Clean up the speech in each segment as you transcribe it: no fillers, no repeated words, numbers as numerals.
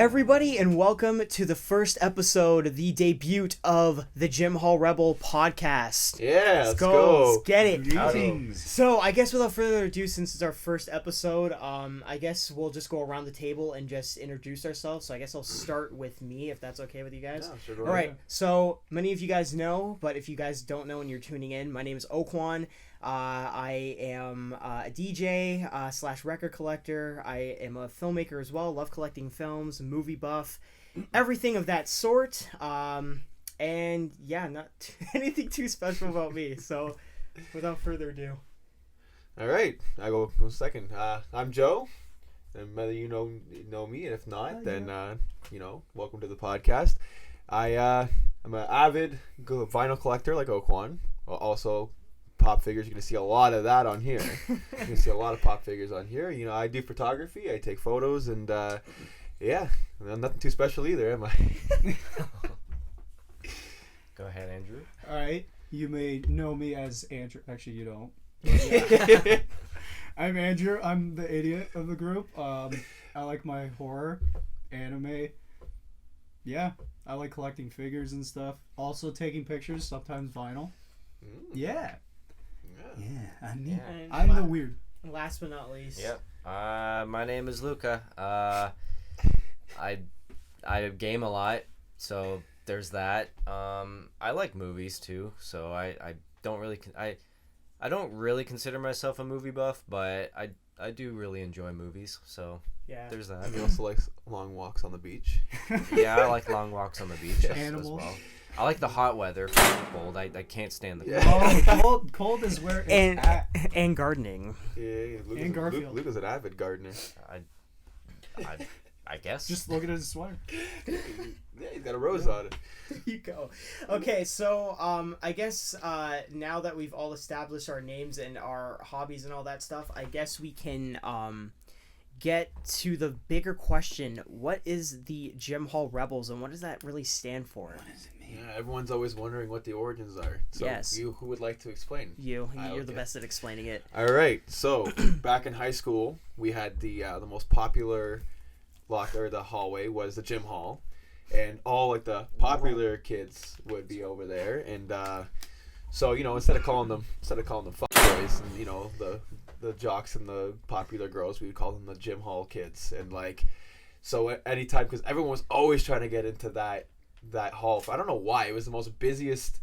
everybody, and welcome to the first episode, the debut of the Gym Hall Rebel podcast. Yeah, let's go. Let's get it. Greetings. So, I guess without further ado, since it's our first episode, I guess we'll just go around the table and just introduce ourselves. So, I guess I'll start with me, if that's okay with you guys. Yeah, sure, All right. So, many of you guys know, but if you guys don't know and you're tuning in, my name is Okwan. I am a DJ / record collector. I am a filmmaker as well. Love collecting films, movie buff, everything of that sort. And yeah, not anything too special about me. So, without further ado. All right, I go second. I'm Joe, and whether you know me, and if not, then welcome to the podcast. I'm an avid vinyl collector like Okwan. Also, pop figures. You're gonna see a lot of that on here. You're gonna see a lot of pop figures on here. You know, I do photography. I take photos, and yeah, I'm nothing too special either, am I? Go ahead, Andrew. All right. You may know me as Andrew. Actually, you don't. Yeah. I'm Andrew. I'm the idiot of the group. I like my horror, anime. Yeah, I like collecting figures and stuff. Also taking pictures, sometimes vinyl. Yeah. I'm the weird. And last but not least. Yep. My name is Luca. I game a lot, so there's that. I like movies too, so I don't really I don't really consider myself a movie buff, but I do really enjoy movies, so Yeah. there's that. He also likes long walks on the beach. Yeah, I like long walks on the beach Animals. as well. I like the hot weather. Cold. I can't stand the cold. Oh, cold is where it's at. And gardening. Yeah, And Garfield. Luca's an avid gardener. I guess. Just look at his sweater. Yeah, he's got a rose on it. There you go. Okay, so I guess now that we've all established our names and our hobbies and all that stuff, I guess we can get to the bigger question. What is the Gym Hall Rebels, and what does that really stand for? What does it mean? Yeah, everyone's always wondering what the origins are. So Yes. who would like to explain? You're Okay. the best at explaining it. All right. So back in high school, we had the most popular the hallway was the gym hall, and all like the popular kids would be over there, and so instead of calling them fuck boys, and the jocks and the popular girls, we would call them the gym hall kids, and so anytime, because everyone was always trying to get into that hall. I don't know why. It was the most busiest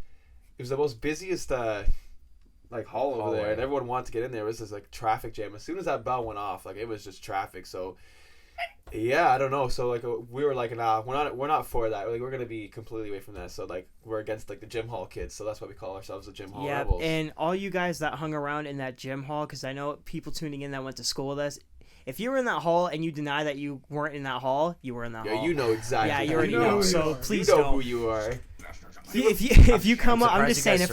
hall over there, and everyone wanted to get in there. It was this traffic jam. As soon as that bell went off, it was just traffic. So yeah, I don't know. So we were nah, we're not for that. We're gonna be completely away from that. So we're against the gym hall kids. So that's why we call ourselves the Gym Hall Rebels. And all you guys that hung around in that gym hall, because I know people tuning in that went to school with us. If you were in that hall and you deny that you weren't in that hall, you were in that hall. Yeah, you know exactly. Yeah, you already know. So please you know don't. who you are. If you come up, I'm just saying, if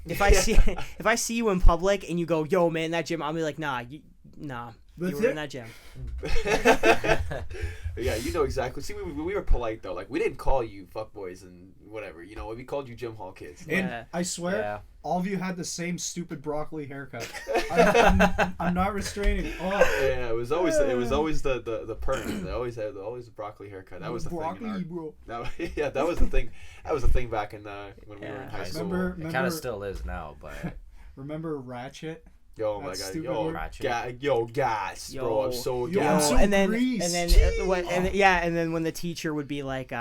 if I see you in public and you go, yo man, that gym, I'll be like, nah, you were in that gym. Yeah, you know exactly. See, we were polite though. We didn't call you fuckboys and whatever. We called you gym hall kids. And I swear, all of you had the same stupid broccoli haircut. I'm not restraining. Oh. Yeah, it was always the perm. They always had the broccoli haircut. That was the broccoli, thing. bro. That was the thing. That was the thing back in when we were in high school. Remember, it kind of still is now, but remember Ratchet? Yo, my That's God, stupid yo, word. gas, bro. I'm so Yo, gas. I'm so and then greased. and then when the teacher would be like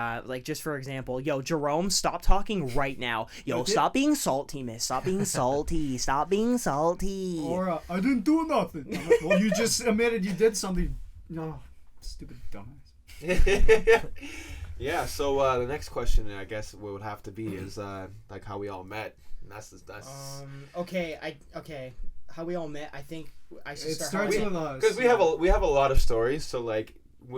just for example, yo Jerome, stop talking right now. Yo, stop being salty, miss. Stop being salty. Stop being salty. Or I didn't do nothing. Well, you just admitted you did something. No, stupid dumbass. Yeah. So the next question, I guess, what would have to be is how we all met. And that's. Okay. How we all met, I think I should It start. starts with us. Because we have a lot of stories. So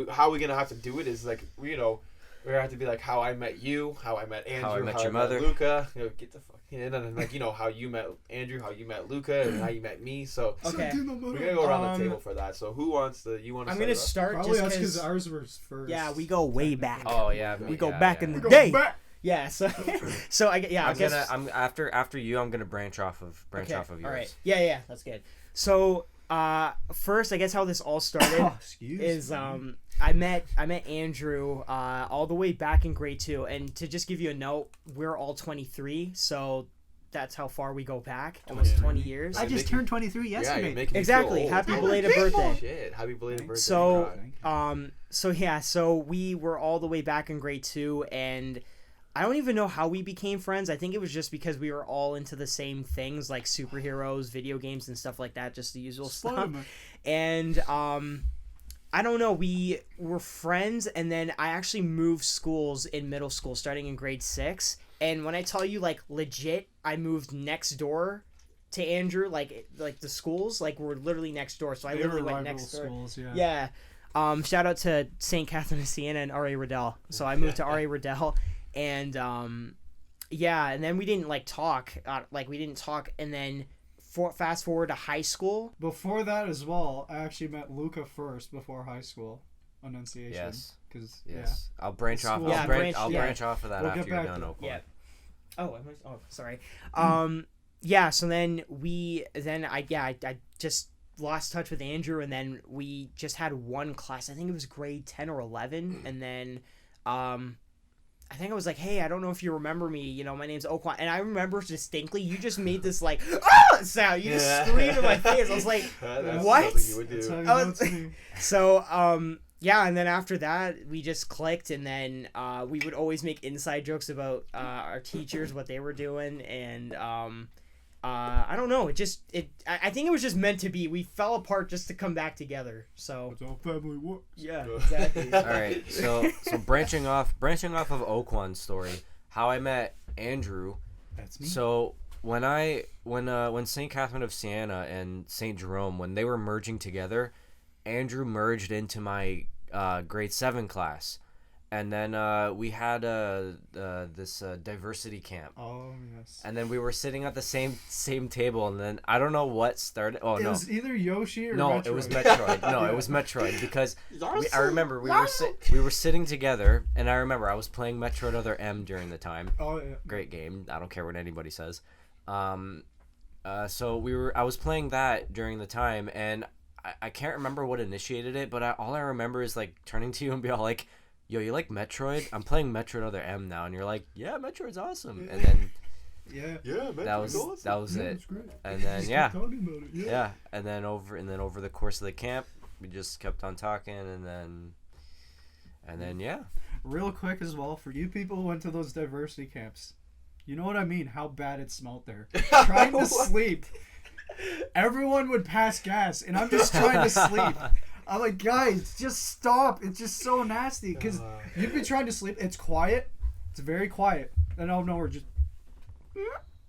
how we're gonna have to do it is we're gonna have to be how I met you, how I met Andrew, how I met your mother, Luca. Get the fuck. And then how you met Andrew, how you met Luca, and how you met me. So Okay. we're gonna go around the table for that. So who wants to? You want to? I'm gonna start Probably just us because ours were first. Yeah, we go way back. Oh yeah, we go back in the Go day. back. Yeah, so I guess I'm after you. I'm gonna branch off of yours. All right. Yeah, that's good. So first, I guess how this all started Oh, excuse is me. I met Andrew all the way back in grade 2, and to just give you a note, we're all 23, so that's how far we go back, almost 20 years. I just turned 23 Yeah, yesterday. you're making me Exactly. feel old. Happy Oh, belated birthday. Shit, happy belated birthday. So, God. so we were all the way back in grade 2, and I don't even know how we became friends. I think it was just because we were all into the same things, like superheroes, video games, and stuff like that, just the usual stuff. Spider-Man. And I don't know, we were friends, and then I actually moved schools in middle school, starting in grade 6. And when I tell you, like, legit, I moved next door to Andrew, like the schools, like, were literally next door. So I They literally were went rival next door. schools, yeah. Yeah. Shout out to St. Catherine of Siena and R.A. Riddell. So I moved to R.A. Riddell, and yeah, and then we didn't talk, and then fast forward to high school. Before that as well, I actually met Luca first before high school. Annunciation. Yes. Because Yes. I'll branch off. School. Yeah, I'll yeah. branch off of that We'll after get you're back done, to- Oakland. Yeah. Oh, sorry. Yeah. So then I just lost touch with Andrew, and then we just had one class. I think it was grade 10 or 11, and then I think I was like, hey, I don't know if you remember me. You know, my name's Oakwan. And I remember distinctly, you just made this, like, ah! Sound. You just screamed in my face. I was like, That's what? something you would that's do. how you I know was- it's me. So, yeah, and then after that, we just clicked, and then we would always make inside jokes about our teachers, what they were doing, and I don't know. I think it was just meant to be. We fell apart just to come back together. So, That's how family works. yeah, exactly. All right. So branching off of Oakwan's story, how I met Andrew. That's me. So when St. Catherine of Siena and St. Jerome, when they were merging together, Andrew merged into my grade 7 class, and then we had this diversity camp, Oh, yes. and then we were sitting at the same table, and then I don't know what started. Oh It no. was either Yoshi or No, Metroid. it was Metroid. No, it was Metroid because I remember we were sitting together, and I remember I was playing Metroid Other M during the time. Oh, yeah. Great game. I don't care what anybody says. So I was playing that during the time, and I can't remember what initiated it, but all I remember is like turning to you and be all like, "Yo, you like Metroid? I'm playing Metroid Other M now," and you're like, "Yeah, Metroid's awesome." And then Yeah. Yeah, man. that was Yeah, it. it's great. And then Just yeah. keep talking about it. Yeah. Yeah, and then over the course of the camp, we just kept on talking, and then yeah. Real quick as well, for you people who went to those diversity camps, you know what I mean? How bad it smelled there. Trying to sleep. Everyone would pass gas, and I'm just trying to sleep. I'm like, guys, just stop. It's just so nasty. Because you'd be trying to sleep. It's quiet. It's very quiet. And out of nowhere, just...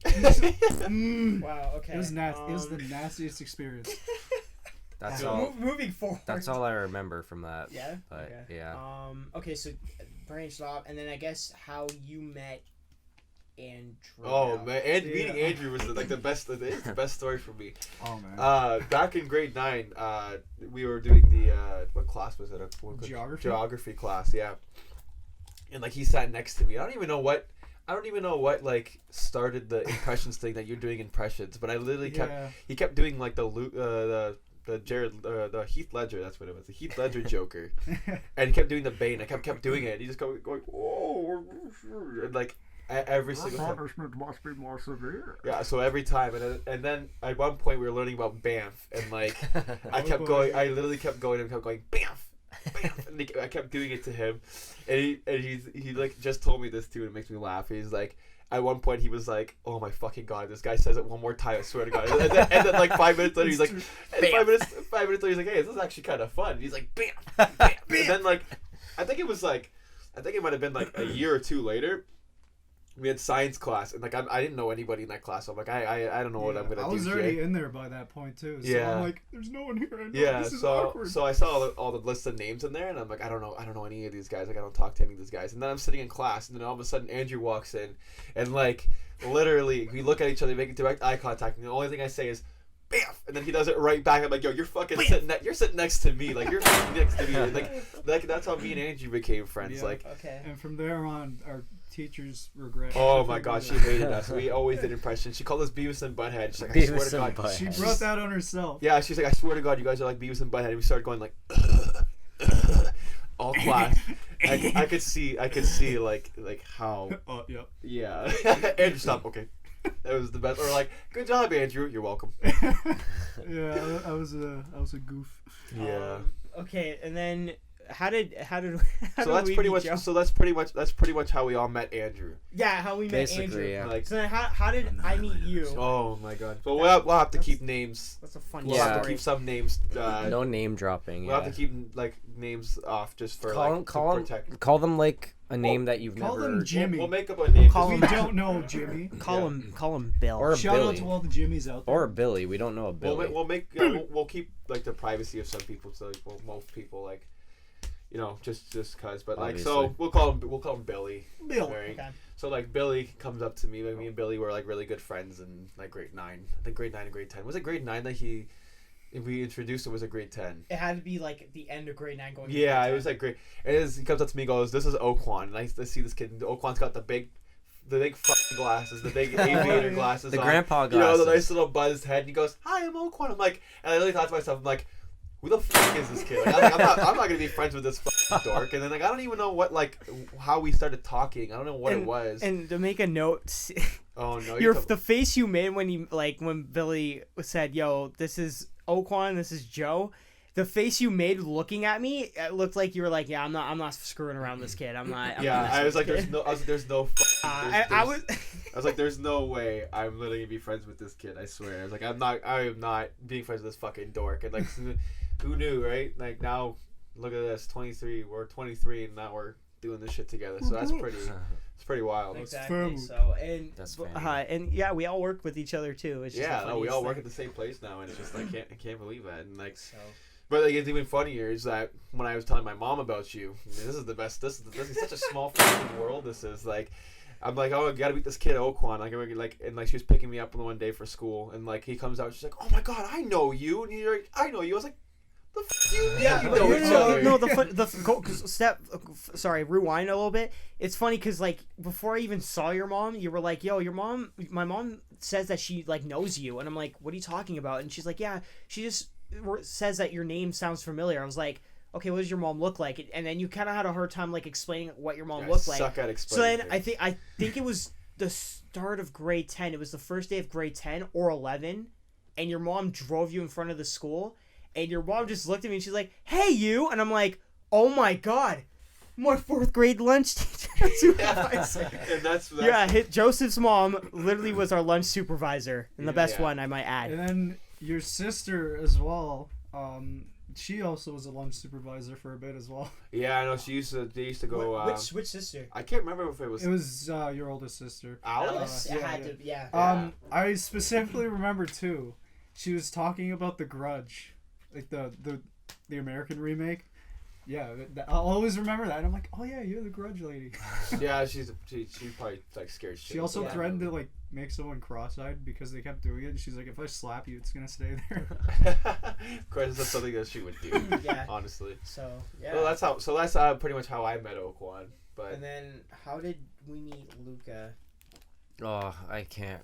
Wow. Okay. It was nasty. It was the nastiest experience. That's So all. moving forward. That's all I remember from that. Yeah. But Okay. yeah. Okay. So branched off, and then I guess how you met Andrew. Oh man, and Yeah. meeting Andrew was the best. It's the best story for me. Oh, man. Back in grade 9, we were doing the what class was it? Geography? Geography class, yeah. And like he sat next to me. I don't even know what like started the impressions thing that you're doing impressions, but I literally he kept doing like the Heath Ledger, that's what it was, the Heath Ledger Joker, and he kept doing the Bane. I kept doing it. He just going oh, and like every single time. punishment must be more severe. Yeah, so every time, and then at one point we were learning about Banff, and like I literally kept going and kept going Banff, Banff, and I kept doing it to him, and he like just told me this too, and it makes me laugh. He's like, at one point he was like, "Oh my fucking god, this guy says it one more time, I swear to God." And then like 5 minutes later, he's like, and 5 minutes later, he's like, "Hey, this is actually kind of fun." And he's like, Banff, Banff, and then like, I think it might have been like a year or two later. We had science class, and like I didn't know anybody in that class. So I'm like, I don't know what I'm gonna do. I was here. already in there by that point too. So Yeah. I'm like, there's no one here. I know. Yeah, This is so awkward. I saw all the lists of names in there, and I'm like, I don't know any of these guys. Like I don't talk to any of these guys. And then I'm sitting in class, and then all of a sudden Andrew walks in, and like literally we look at each other, making direct eye contact, and the only thing I say is, "Bamf!" And then he does it right back. I'm like, "Yo, you're fucking you're sitting next to me. Like you're sitting next to me." And like that's how me and Andrew became friends. Yeah. Like Okay. And from there on, our teachers regret. Oh my god, she hated us. We always did impressions. She called us Beavis and Butthead. She's like, I swear Beavis to and God. She Butthead. brought that on herself. Yeah, she's like, I swear to God, you guys are like Beavis and Butthead. And we started going like, all class. I could see like how. Oh, yep. Yeah. Andrew, stop. Okay. That was the best. Or like, good job, Andrew. You're welcome. Yeah, I was a goof. Yeah. Okay, and then how did So that's we pretty meet much. Joe? So that's pretty much how we all met Andrew. Yeah, how we met Basically, Andrew. yeah. Like, So then how did I meet you? oh my God. But we'll have to keep names. That's a funny We'll have to story. keep some names. No name dropping. We'll Yeah. have to keep like names off just for Call like them, to protect. call them like a name that you've Call never. them Jimmy. We'll make up a name. Call We him- don't know Jimmy. Call him Bill. Or a Shout out Billy. to all the Jimmys out there. Or a Billy. We don't know a Billy. We'll keep like the privacy of some people, so like, most people like, you know, just cause. But like, so Obviously. we'll call him Billy. Bill. Right? Okay. So like Billy comes up to me. Like me and Billy were like really good friends in like grade 9. I think grade 9 and grade 10. Was it grade 9 that if we introduced it, was it grade 10? It had to be like the end of grade 9 going. to Yeah, grade it was 10. like great. He comes up to me and goes, "This is Oquan." And I see this kid. Oquan's got the big fucking glasses, the big aviator glasses the on. grandpa You know, glasses. the nice little buzzed head. And he goes, "Hi, I'm Oquan." I'm like, and I really thought to myself, I'm like, who the fuck is this kid? Like, I'm not gonna be friends with this fucking dork. And then like I don't even know how we started talking. I don't know what it was. And to make a note, Oh no, the face you made when Billy said, "Yo, this is Oquan, this is Joe." The face you made looking at me, it looked like you were like, "Yeah, I'm not screwing around with this kid. I'm not." yeah, not I was like, messing with there's this no. I was. I was like, there's no way I'm literally gonna be friends with this kid. I swear. I was like, I am not being friends with this fucking dork. And like, who knew, right? Like now, look at this, 23. We're 23, and now we're doing this shit together. So that's pretty. It's pretty wild. Exactly. family. So That's family. and yeah, we all work with each other too. It's just Yeah, the no, we funniest all work thing. at the same place now, and it's just like I can't believe that. And like, So but like it's even funnier is that when I was telling my mom about you, I mean, this is the best. This is such a small fucking world. This is like. I'm like, oh, I gotta meet this kid Oquan. Like she was picking me up one day for school, and like he comes out, she's like, oh my God, I know you, and you're like, I know you. I was like, the f you mean? yeah, You but know each other. no, sorry, rewind a little bit. It's funny because like before I even saw your mom, you were like, "Yo, my mom says that she like knows you," and I'm like, "What are you talking about?" And she's like, "Yeah, she just says that your name sounds familiar." I was like, "Okay, what does your mom look like?" And then you kind of had a hard time like explaining what your mom Yeah, looked I like. suck at So explaining then things. I think it was the start of grade 10. It was the first day of grade 10 or 11, and your mom drove you in front of the school. And your mom just looked at me and she's like, "Hey, you!" And I'm like, "Oh my God, my 4th grade lunch teacher supervisor." And that's Yeah, Joseph's mom literally was our lunch supervisor, and the best Yeah. one I might add. And then your sister as well. She also was a lunch supervisor for a bit as well. Yeah, I know. They used to go. Which sister? I can't remember if it was It was your oldest sister. Alice. It yeah, had yeah. to, yeah. Yeah. I specifically remember too. She was talking about The Grudge, like the American remake. Yeah, I'll always remember that. I'm like, oh yeah, you're the Grudge lady. Yeah, she probably like scared shit. She also Yeah. threatened to like make someone cross-eyed because they kept doing it. And she's like, if I slap you, it's gonna stay there. Of course, that's something that she would do. Yeah. Honestly. So yeah. Well, that's pretty much how I met Oquan. But And then how did we meet Luca? Oh, I can't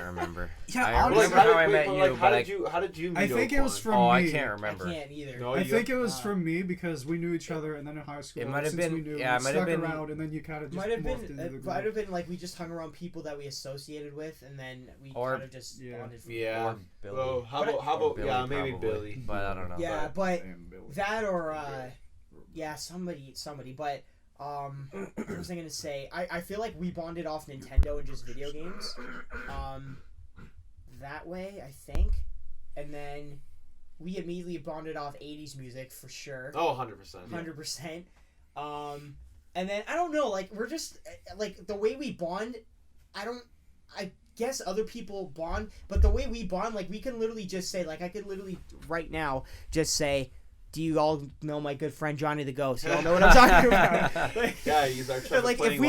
remember. Yeah, I honestly- remember how I met you, but how did you meet I think it was Oquan? from oh, I me. can't I remember. can't either. No, I think it was Uh, from me because we knew each other, and then in high school, It might have since been- we knew, yeah, it we might have stuck been- around, and then you kind of just Might have morphed been. into the It might group. have been like we just hung around people that we associated with, and then we Or- kind of just Yeah. bonded. From Yeah. Or Billy. Well, how But about Billy, yeah, maybe probably. Billy. But I don't know. Yeah, but Damn, Billy. that or yeah, somebody. But what was I gonna say? I feel like we bonded off Nintendo and just video games. That way, I think, and then we immediately bonded off 80s music for sure. Oh, 100%. 100%. And then I don't know, like we're just like the way we bond. I guess other people bond, but the way we bond, like we can literally just say, like I could literally right now just say, "Do you all know my good friend Johnny the Ghost?" You all know what I'm talking about. Like, Yeah, he's our but, like if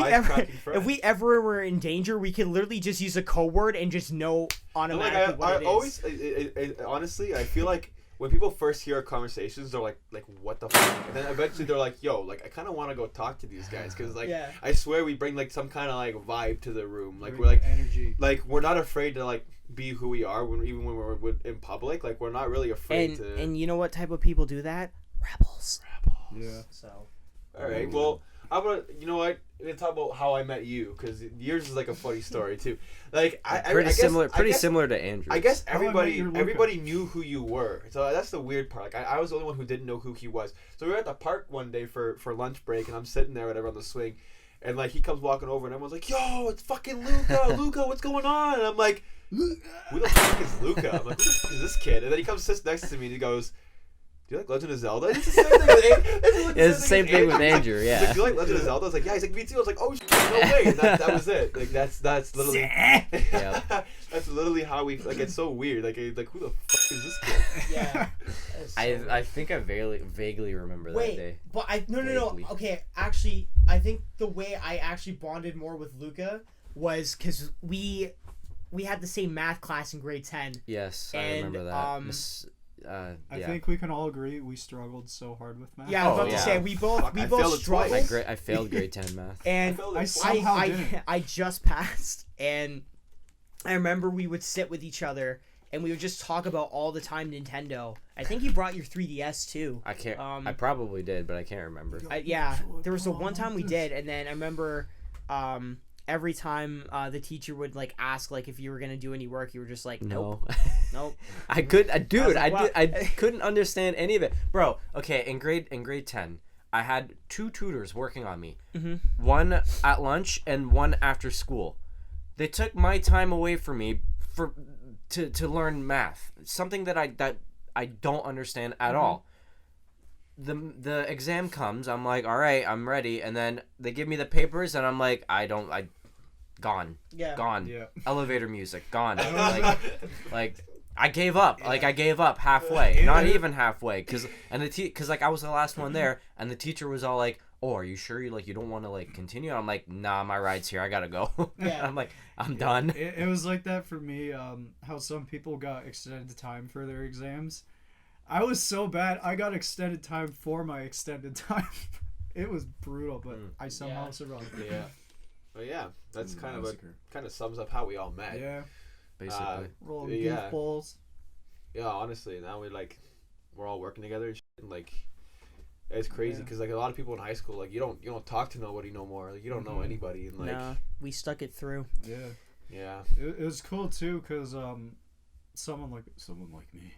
we ever were in danger, we could literally just use a code word and just know automatically what it is. honestly, I feel like when people first hear our conversations, they're like what the fuck? And then eventually they're like, yo, like I kind of want to go talk to these guys because like Yeah. I swear we bring like some kind of like vibe to the room. Like we're like energy. like we're not afraid to like be who we are even when we're in public. Like we're not really afraid to. And you know what type of people do that? Rebels. Yeah. So. All right. Well, I'm gonna. You know what? I'm gonna talk about how I met you because yours is like a funny story too. Like Pretty I guess, similar. I Pretty guess, similar to Andrew. I guess How I Met Your Luca. everybody knew who you were. So that's the weird part. Like I was the only one who didn't know who he was. So we were at the park one day for lunch break, and I'm sitting there whatever on the swing, and like he comes walking over, and everyone's like, "Yo, it's fucking Luca! Luca, what's going on?" And I'm like, "Who the fuck is Luca?" I'm like, "Who the fuck is this kid?" And then he comes sits next to me, and he goes, "Do you like Legend of Zelda?" It's the same thing with It's the same thing with Andrew. He's Yeah. like, "Do you like Legend of Zelda?" I was like, "Yeah." He's like, "Me too." I was like, "Oh shit, no way!" And that was it. Like that's literally. Yep. That's literally how we like. It's so weird. Like who the fuck is this kid? Yeah. I think I vaguely remember that day. But no. Vaguely. Okay, actually, I think the way I actually bonded more with Luca was because we had the same math class in grade 10. Yes, I And, remember that. I Yeah. think we can all agree we struggled so hard with math. Yeah, I was Oh, about yeah. to say we both Fuck, I failed it twice. struggled, I failed grade 10 math. and I somehow didn't. I just passed, and I remember we would sit with each other and we would just talk about all the time Nintendo. I think you brought your 3DS too. I can't. Um, I probably did, but I can't remember. Yeah, there was the one time we did, and then I remember every time the teacher would like ask like if you were gonna do any work, you were just like, nope, No. nope. I could, dude. like, wow. I couldn't understand any of it, bro. Okay, in grade 10, I had 2 tutors working on me. Mm-hmm. One at lunch and one after school. They took my time away from me to learn math, something that I don't understand at all. The exam comes, I'm like, all right, I'm ready, and then they give me the papers, and I'm like, gone, Yeah. gone. Yeah. Elevator music, gone. like I gave up. Yeah. Like I gave up halfway, not even halfway, cause like I was the last one there, and the teacher was all like, "Oh, are you sure you don't want to like continue?" I'm like, "Nah, my ride's here. I gotta go." Yeah. I'm like, I'm done. It was like that for me. How some people got extended time for their exams. I was so bad. I got extended time for my extended time. It was brutal, but I somehow survived. Yeah. Well, yeah, that's kind of sums up how we all met. Yeah. Basically. Rolling Yeah. goofballs. Yeah, honestly, now we're all working together and shit, and like it's crazy Yeah. because like a lot of people in high school like you don't talk to nobody no more. Like you don't know anybody and like No, we stuck it through. Yeah. yeah. It was cool too because someone like me.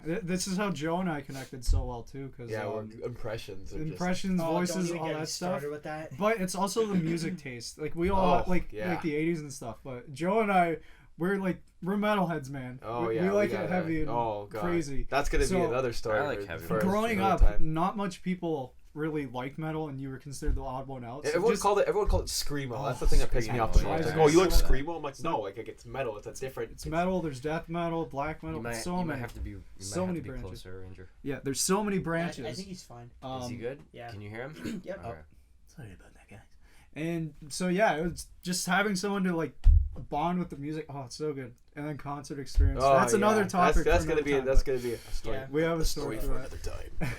This is how Joe and I connected so well too because Yeah, we're impressions. Are impressions, voices, don't even all get me that stuff. started with that. But it's also the music taste. Like we all like the 80s and stuff. But Joe and I, we're metalheads, man. Oh we yeah, like got it heavy and God. crazy. That's gonna be So, another story. I like for- heavy for- metal. Growing for up, another time. not much people really liked metal, and you were considered the odd one out. So Everyone just- called it screamo. That's the thing that pissed me off the most. Like, yeah. oh, you like Yeah. screamo? I'm like, no, like it's metal. It's a different. it's metal. There's death metal, black metal. You might, so you many. might have to be. so many branches. Closer, Ranger. Yeah, there's so many branches. I think he's fine. Is he good? Yeah. Can you hear him? Yep. Okay. Sorry about that, guys. And so yeah, it was just having someone to like bond with the music. Oh, it's so good. And then concert experience. Oh, That's another yeah. topic. That's for gonna another be time, that's but gonna be a story. Yeah. we have a story for that. another time.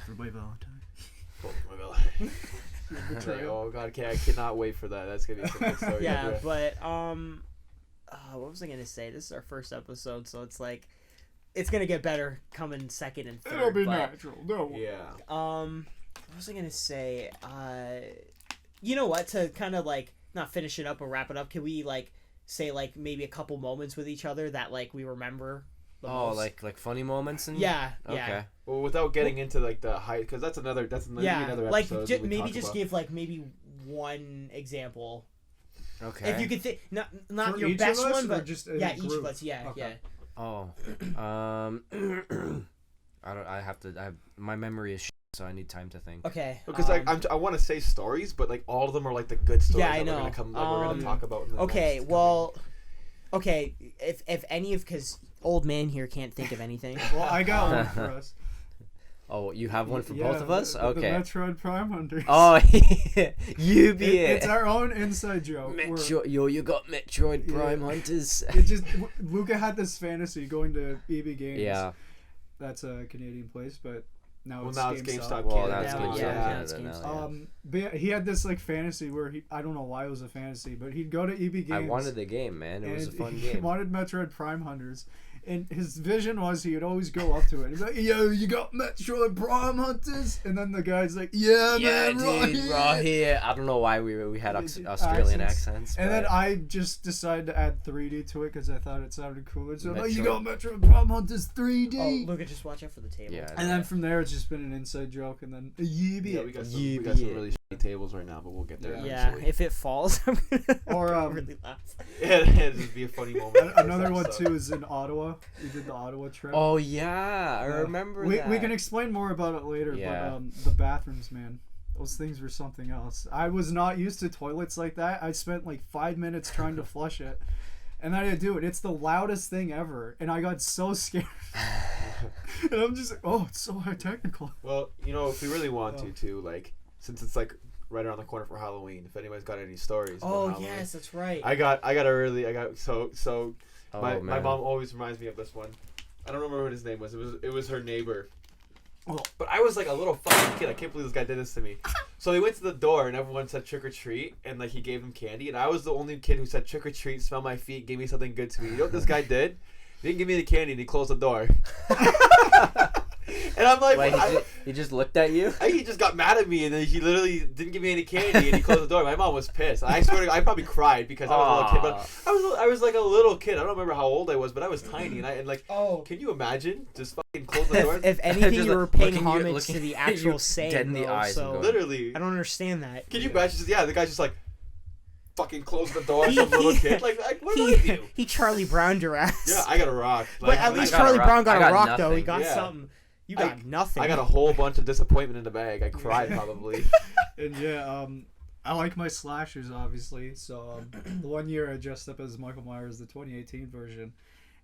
For my Valentine. Oh my god. Like, oh god, I cannot wait for that. That's gonna be a good story. Yeah, but what was I gonna say? This is our first episode, so it's like it's gonna get better coming second and third. It'll be but, natural. No. Yeah. what was I gonna say? You know what? To kind of like not finish it up or wrap it up, can we like say like maybe a couple moments with each other that like we remember? The Oh, most? like funny moments and. Yeah. Okay. Yeah. Well, without getting into like the height, because that's another Yeah. another Like episode. that we maybe talk just about. give like maybe one example. Okay. If you could think, not For your each best of us, one, or but just as yeah, a each of group? us. Yeah. Okay. Yeah. Oh. I have to. My memory is shit, so I need time to think. Okay. Because like I want to say stories, but like all of them are like the good stories Yeah, I that know. we're gonna come we're gonna talk about. In the Okay, next well, okay. If any of because old man here can't think of anything. Well, I got one for us. Oh, you have one for Yeah, both of us? The Okay. Metroid Prime Hunters. Oh, you be it. It's our own inside joke. You got Metroid Prime Hunters. It just Luca had this fantasy going to EB Games. Yeah. That's a Canadian place, but now Well, it's now it's GameStop. GameStop Well, Canada. that's Yeah, good. yeah, Canada it's now, yeah. But yeah, he had this like fantasy where I don't know why it was a fantasy, but he'd go to EB Games. I wanted the game, man. It was a and fun he game. wanted Metroid Prime Hunters. And his vision was he would always go up to it. He's like, "Yo, you got Metroid Prime Hunters?" And then the guy's like, "Yeah, Yeah, man, dude, right here. I don't know why we had Australian accents. And then but- I just decided to add 3D to it because I thought it sounded cooler. So I'm like, Metroid- "You got Metroid Prime Hunters 3D." Oh, Luca, just watch out for the table. Yeah. And then from there, it's just been an inside joke. And then Yeah, we got some really shitty tables right now, but we'll get there. Yeah, eventually. if it falls, I'm gonna Or, really laugh. Yeah, it'd just be a funny moment. Another one too is in Ottawa. We did the Ottawa trip. Oh yeah, I remember we, that. We can explain more about it later, Yeah. but the bathrooms, man, those things were something else. I was not used to toilets like that. I spent like 5 minutes trying to flush it, and then I do it. It's the loudest thing ever, and I got so scared. And I'm just like, oh, it's so high technical. Well, if we really want to, too, like, since it's like right around the corner for Halloween, if anybody's got any stories. about Oh Halloween. yes, that's right. Oh, My man. mom always reminds me of this one. I don't remember what his name was. It was her neighbor. Oh. But I was like a little fucking kid. I can't believe this guy did this to me. So they went to the door and everyone said trick or treat, and like he gave them candy, and I was the only kid who said trick or treat, smell my feet, gave me something good to eat. You know what this guy did? He didn't give me the candy and he closed the door. And I'm like, Wait, he just looked at you? he just got mad at me, and then he literally didn't give me any candy, and he closed the door. My mom was pissed. I swear to God, I probably cried because I was a little kid, but I was like a little kid. I don't remember how old I was, but I was tiny, and like, Oh. can you imagine just fucking close the door? If anything, Just you were like paying looking you- homage looking to the at you actual saying, dead in the though, eyes and so going- Literally. I don't understand that. Can you imagine? The guy's just like, fucking close the door, some little kid. Like what do I do? He Charlie Browned your ass. Yeah, I got a rock. But at least I got a Charlie rock. Brown got I a got rock though. He nothing. got Yeah. something. You got nothing. I got a whole bunch of disappointment in the bag. I cried probably. And yeah, I like my slashers obviously. So the one year I dressed up as Michael Myers, the 2018 version,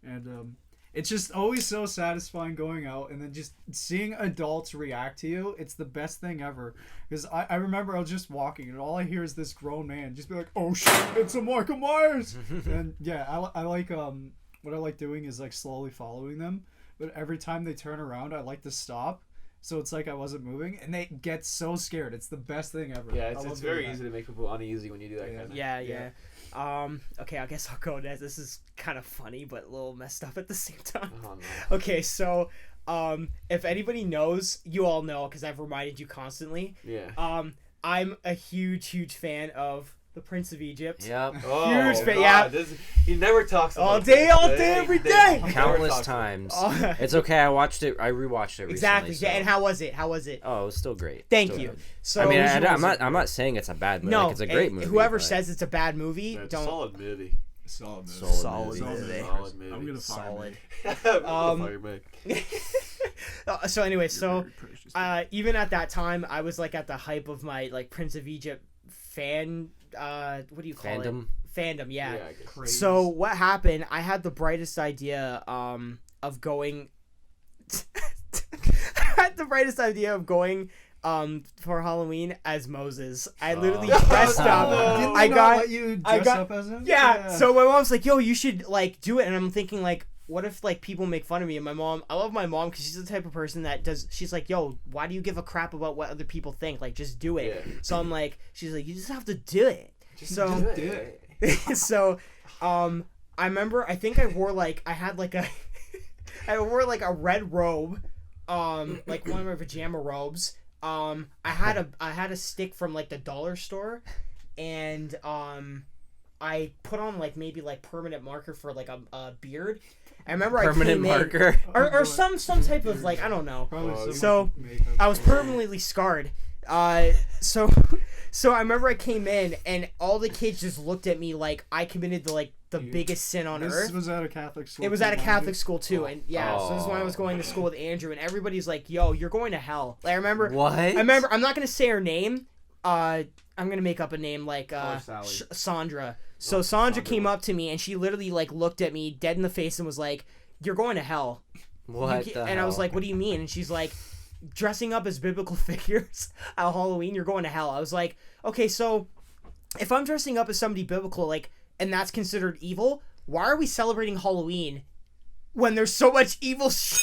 and it's just always so satisfying going out and then just seeing adults react to you. It's the best thing ever. Because I remember I was just walking and all I hear is this grown man just be like, "Oh shit, it's a Michael Myers!" And yeah, I like what I like doing is like slowly following them. But every time they turn around, I like to stop. So it's like I wasn't moving, and they get so scared. It's the best thing ever. Yeah, I it's love very doing easy to make people uneasy when you do that Yeah. kind of. Yeah. Okay, I guess I'll go next. This is kind of funny, but a little messed up at the same time. Oh, no. Okay, so if anybody knows, you all know because I've reminded you constantly. Yeah. I'm a huge fan of the Prince of Egypt. Yep. Oh, Huge fan, God, yeah. He never talks about All day, every day. He never Countless talks about times. Oh. It's okay. I watched it. I rewatched it Exactly. recently. Yeah, so- and how was it? How was it? Oh, it was still great. Thank Still you. good. So I mean, visuals- I'm not saying it's a bad movie. No, like, it's a great and movie. Whoever but- says it's a bad movie, it. It's a don't. solid movie. Solid. Solid Solid. movie. Solid movie. I'm gonna fire Solid. Fire Mick. So anyway, so even at that time, I was like at the hype of my like Prince of Egypt fan. What do you call Fandom? it? Fandom. Yeah. I guess. Craze. So what happened? I had the brightest idea of going. I had the brightest idea of going for Halloween as Moses. I literally dressed up. Didn't I they not got let you I dress got- up as him? yeah. So my mom's like, "Yo, you should like do it," and I'm thinking like, what if like people make fun of me? And my mom, I love my mom because she's the type of person that does. She's like, "Yo, why do you give a crap about what other people think? Like, just do it." Yeah. So I'm like, she's like, "You just have to do it." So Just do it. so I remember I think I wore like I had like a I wore like a red robe, like one of my pajama robes. I had a stick from like the dollar store, and I put on like maybe like permanent marker for like a beard. I remember Permanent I came marker. in, or some type of like I don't know. Probably some So, makeup. I was permanently scarred. So I remember I came in and all the kids just looked at me like I committed the Dude, biggest sin on This earth. was at a Catholic school. It was too, at a mind Catholic you. school too, and yeah, so this is when I was going to school with Andrew, and everybody's like, "Yo, you're going to hell." Like, I remember, What? I remember. I'm not gonna say her name. I'm gonna make up a name like Sally. Sandra. So Oh, Sandra Sandra. came up to me and she literally like looked at me dead in the face and was like, "You're going to hell." What You the and I was hell? like, "What do you mean?" And she's like, dressing up as biblical figures at Halloween, you're going to hell. I was like, okay, so if I'm dressing up as somebody biblical, like, and that's considered evil, why are we celebrating Halloween when there's so much evil shit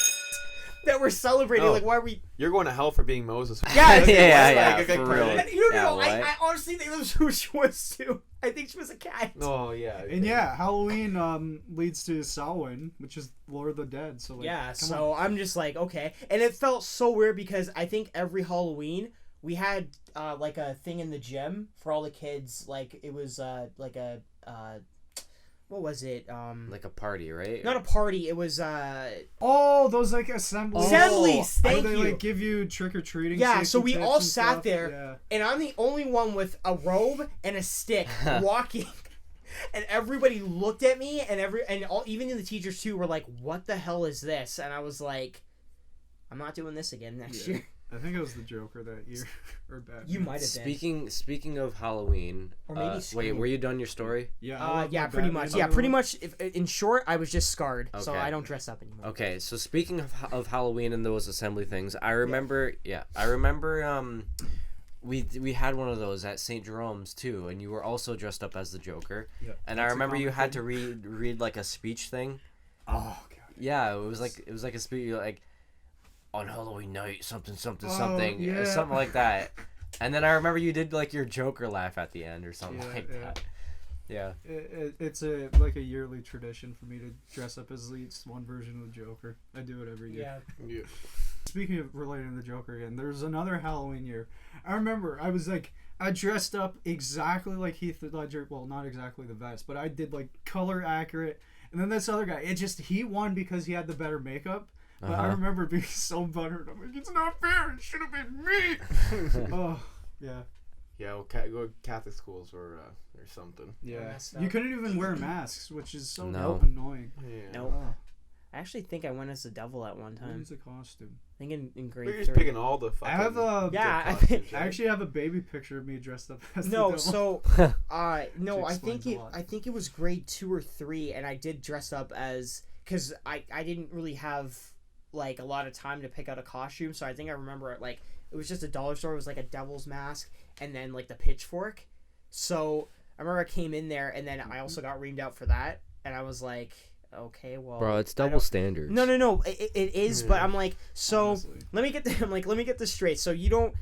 that we're celebrating? Like, why are we... You're going to hell for being Moses. Yeah, yeah, Like, for real. And you know, Yeah, I honestly think that's who she was too. I think she was a cat. Oh, yeah. And yeah, Halloween leads to Samhain, which is Lord of the Dead. So like, Yeah, come so on. I'm just like, okay. And it felt so weird because I think every Halloween we had like a thing in the gym for all the kids. Like it was like a what was it? Like a party, right? Not a party. It was Oh, those like assemblies. Assemblies, Where thank they you. like give you trick or treating. Yeah, so we all sat stuff. there, Yeah. and I'm the only one with a robe and a stick walking. And everybody looked at me, and even the teachers too were like, "What the hell is this?" And I was like, "I'm not doing this again next year." I think it was the Joker that year, or Batman. You might have been. Speaking of Halloween, Or maybe wait, Scream. were you done your story? Yeah, I love Yeah, my pretty Batman much. Yeah, look. pretty much. In short, I was just scarred, so Okay. I don't dress up anymore. Okay, so speaking of Halloween and those assembly things, I remember. We had one of those at St. Jerome's too, and you were also dressed up as the Joker. Yeah, And I that's a remember you common had thing. to read like a speech thing. Oh god. Yeah, it was like a speech like on Halloween night, something Oh, something yeah. something like that. And then I remember you did like your Joker laugh at the end or something Yeah, like yeah. that. Yeah. It's like a yearly tradition for me to dress up as at least one version of the Joker. I do it every year. Yeah. Yeah. Speaking of relating to the Joker again, there's another Halloween year. I remember I dressed up exactly like Heath Ledger. Well, not exactly the vest, but I did like color accurate. And then this other guy, he won because he had the better makeup. But I remember being so buttered. I'm like, it's not fair. It should have been me. Oh, yeah. Yeah, well, Catholic schools or something. Yeah. messed You up. couldn't even wear masks, which is so No. annoying. Yeah. Nope. Oh, I actually think I went as the devil at one what time. is a costume? I think in But you're grade just 3. picking all the fucking... I have a Yeah, good costumes, I right? actually have a baby picture of me dressed up as the No, devil. so no, Which I think explains a it. lot. I think it was grade 2 or 3, and I did dress up as because I didn't really have like a lot of time to pick out a costume, so I think I remember it like it was just a dollar store. It was like a devil's mask, and then like the pitchfork. So I remember I came in there, and then I also got reamed out for that, and I was like, okay, well, Bro, it's I double don't- standards. No, it is, but Yeah. I'm like, so Honestly. let me get this straight. So you don't,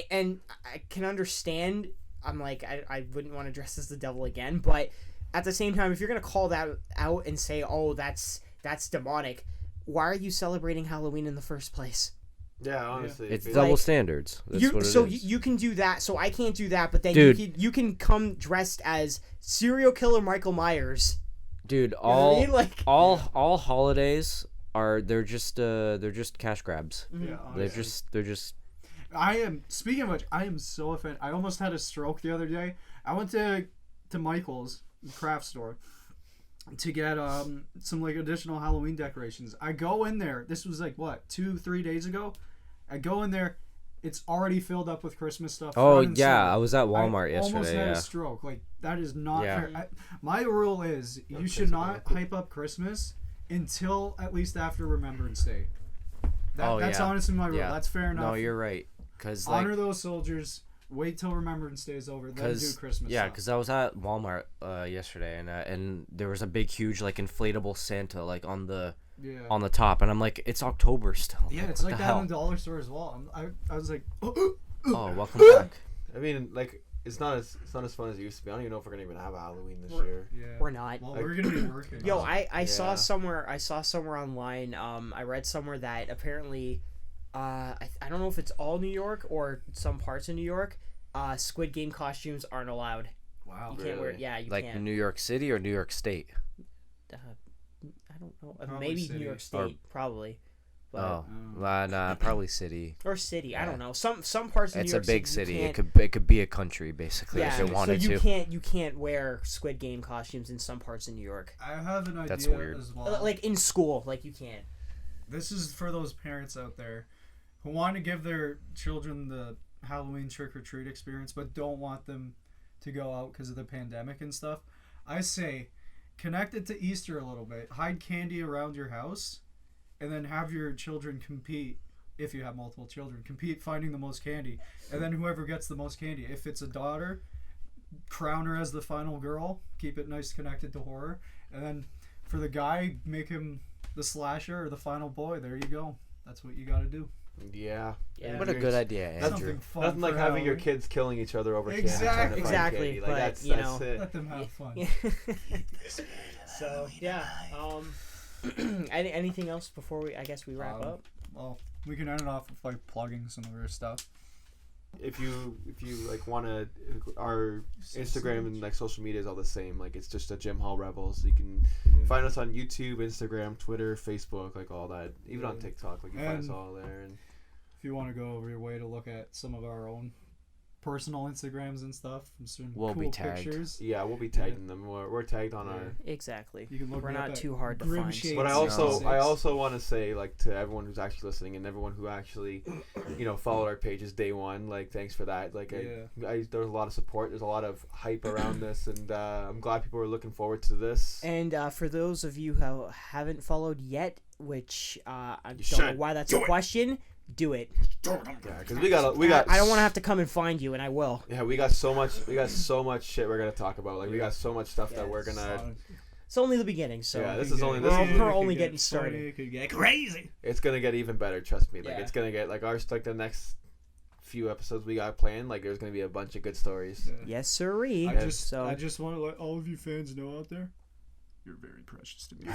and I can understand. I'm like, I wouldn't want to dress as the devil again, but at the same time, if you're gonna call that out and say, oh, that's demonic, why are you celebrating Halloween in the first place? Yeah, honestly. It's if double Like, standards. That's what it is. You can do that, so I can't do that, but then Dude. you can come dressed as serial killer Michael Myers. Dude, You know what I mean? Like, all holidays they're just cash grabs. mhm. Yeah, They're honestly. they're just Speaking of which, I am so offended. I almost had a stroke the other day. I went to Michael's craft store to get some like additional Halloween decorations. I go in there. This was like what 2-3 days ago. I go in there. It's already filled up with Christmas stuff. Oh front and yeah, center. I was at Walmart I almost yesterday. had Yeah. a stroke. Like that is not Yeah. fair. My rule is you Okay, should so not hype up Christmas until at least after Remembrance Day. That's yeah. honestly my rule. Yeah. That's fair enough. No, you're right. Cause like, Honor those soldiers. Wait till Remembrance Day is over. Then do Christmas. yeah, stuff. because I was at Walmart yesterday, and there was a big, huge like inflatable Santa like on the top, and I'm like, it's October still. Yeah, it's What like the that hell? in the dollar store as well. I was like, Oh, welcome back. I mean, like, it's not as fun as it used to be. I don't even know if we're gonna even have a Halloween this We're- year. yeah. We're not. Well, we're gonna be working. Yo, I saw Yeah. somewhere online. I read somewhere that apparently, I don't know if it's all New York or some parts of New York. Squid Game costumes aren't allowed. Wow. You can't wear. Really? Yeah, you Like can't. New York City or New York State? I don't know. Probably Maybe city. New York State, probably. But, Oh, Oh. nah, probably city. or city. I Yeah. don't know. Some parts of It's New a York big City. city. You It can't- could be a country basically yeah, if it wanted so to. you can't wear Squid Game costumes in some parts of New York. I have an idea That's weird. as well. Like in school, like you can't. This is for those parents out there who want to give their children the Halloween trick or treat experience, but don't want them to go out because of the pandemic and stuff. I say, connect it to Easter a little bit. Hide candy around your house, and then have your children compete if you have multiple children, compete finding the most candy, and then whoever gets the most candy. If it's a daughter, crown her as the final girl. Keep it nice connected to horror, and then for the guy, make him the slasher or the final boy. There you go. That's what you got to do. Yeah. Yeah. What a good idea, Andrew. Something fun Nothing like for having your Halloween. kids killing each other over candy. Exactly. trying to find Exactly, candy. Like, but, that's you know, it. Let them have fun. So yeah. Anything else before we wrap up? Well, we can end it off with like plugging some of our stuff. If you like want to, our Instagram and like social media is all the same. Like it's just a Gym Hall Rebels. You can find us on YouTube, Instagram, Twitter, Facebook, like all that. Even on TikTok, like you find us And all there. And if you want to go over your way to look at some of our own personal Instagrams and stuff, and some We'll cool be tagged. pictures. yeah, we'll be tagging them. We're tagged on our. Exactly. You can look We're me up not at too hard to Grim find. Shades But I No. also want to say, like, to everyone who's actually listening and everyone who actually, followed our pages day one, like, thanks for that. Like, Yeah. there was a lot of support. There's a lot of hype around this, and I'm glad people are looking forward to this. And for those of you who haven't followed yet, which I don't know should. why that's a question, do it. Yeah, because we got. I don't want to have to come and find you, and I will. Yeah, we got so much shit we're gonna talk about. Like, we got so much stuff that we're gonna. It's only the beginning, so Yeah, this It is could only get- this we're is. only it could getting get started. funny, it could get crazy. It's gonna get even better. Trust me. Like, Yeah. it's gonna get like the next few episodes we got planned. Like, there's gonna be a bunch of good stories. Yes, sirree. I just so want to let all of you fans know out there, you're very precious to me.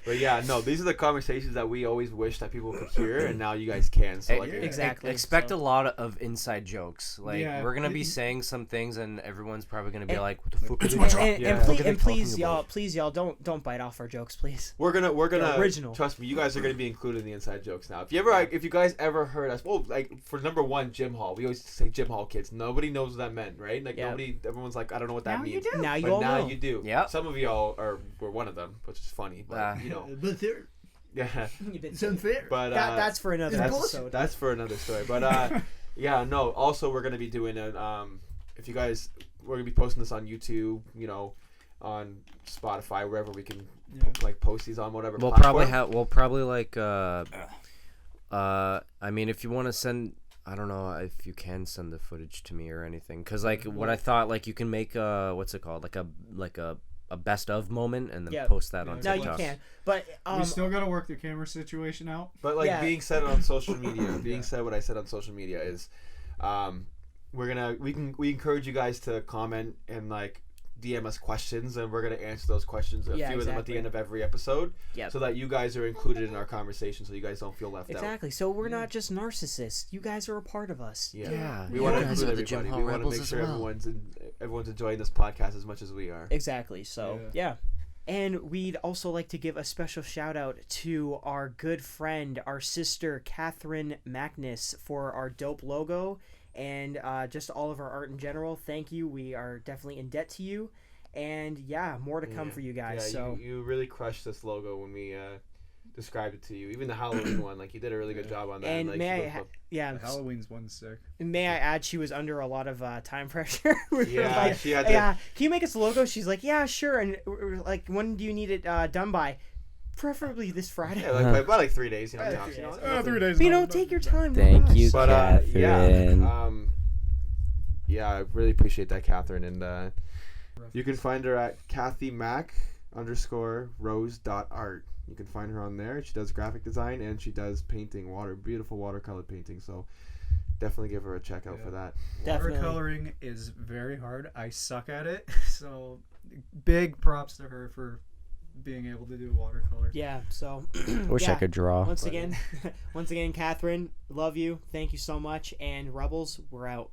But yeah, no, these are the conversations that we always wish that people could hear, and now you guys can. So like, Yeah. Exactly. Expect So- a lot of inside jokes. Like Yeah. we're gonna be saying some things, and everyone's probably gonna be And- like, "What the fuck are they and, talking and, Yeah. and What please, are they and please, talking y'all, about?" please, y'all, don't bite off our jokes, please. we're gonna original. trust me. You guys are gonna be included in the inside jokes now. If you guys ever heard us, well, like for number one, Gym Hall. We always say Gym Hall kids. Nobody knows what that meant, right? Like Yeah. everyone's like, I don't know what that Now you means. do. Now you But all now know. you do. Yeah. Some of y'all were one of them, which is funny. But you know, But there, yeah. it's unfair. But That's for another That's- episode. That's for another story. But yeah, no. Also, we're gonna be doing it. If you guys, we're gonna be posting this on YouTube. On Spotify, wherever we can like post these on whatever. We'll platform. probably like I mean, if you want to send, I don't know if you can send the footage to me or anything, because like what I thought, like you can make what's it called, like a best of moment and then Yeah. post that Yeah. on No, TikTok. you can. But we still gotta work the camera situation out. But like Yeah. being said on social media, what I said on social media is, we encourage you guys to comment and like DM us questions, and we're gonna answer those questions. A Yeah, few of them at exactly. the end of every episode, Yep. so that you guys are included in our conversation, so you guys don't feel left out. Exactly. So we're not just narcissists. You guys are a part of us. Yeah, we you want to guys include are the Gym everybody. Hall We want to Rebels make as sure well. everyone's enjoying this podcast as much as we are. Exactly. So yeah. And we'd also like to give a special shout out to our good friend, our sister Catherine Magnus, for our dope logo and just all of our art in general. Thank you. We are definitely in debt to you. And yeah, more to come for you guys. Yeah, so you really crushed this logo when we described it to you. Even the Halloween one, like you did a really good job on that. and like, may she I looked- yeah, Halloween's one sick. may I add, she was under a lot of time pressure. We were Yeah, like, she had to- yeah, can you make us a logo? She's like, yeah, sure. And we're like, when do you need it done by? Preferably this Friday. Yeah, like about like 3 days, About tops, 3 days. nothing- 3 days. But, you know, take your time. Thank relax. you. But Catherine. yeah, I really appreciate that, Catherine, and you can find her at kathymac_rose.art. You can find her on there. She does graphic design and she does painting, beautiful watercolor painting. So definitely give her a check out for that. Definitely. Watercoloring is very hard. I suck at it, so big props to her for being able to do watercolor. Yeah, so Wish I yeah. could draw. once again, Catherine, love you. Thank you so much. And Rebels, we're out.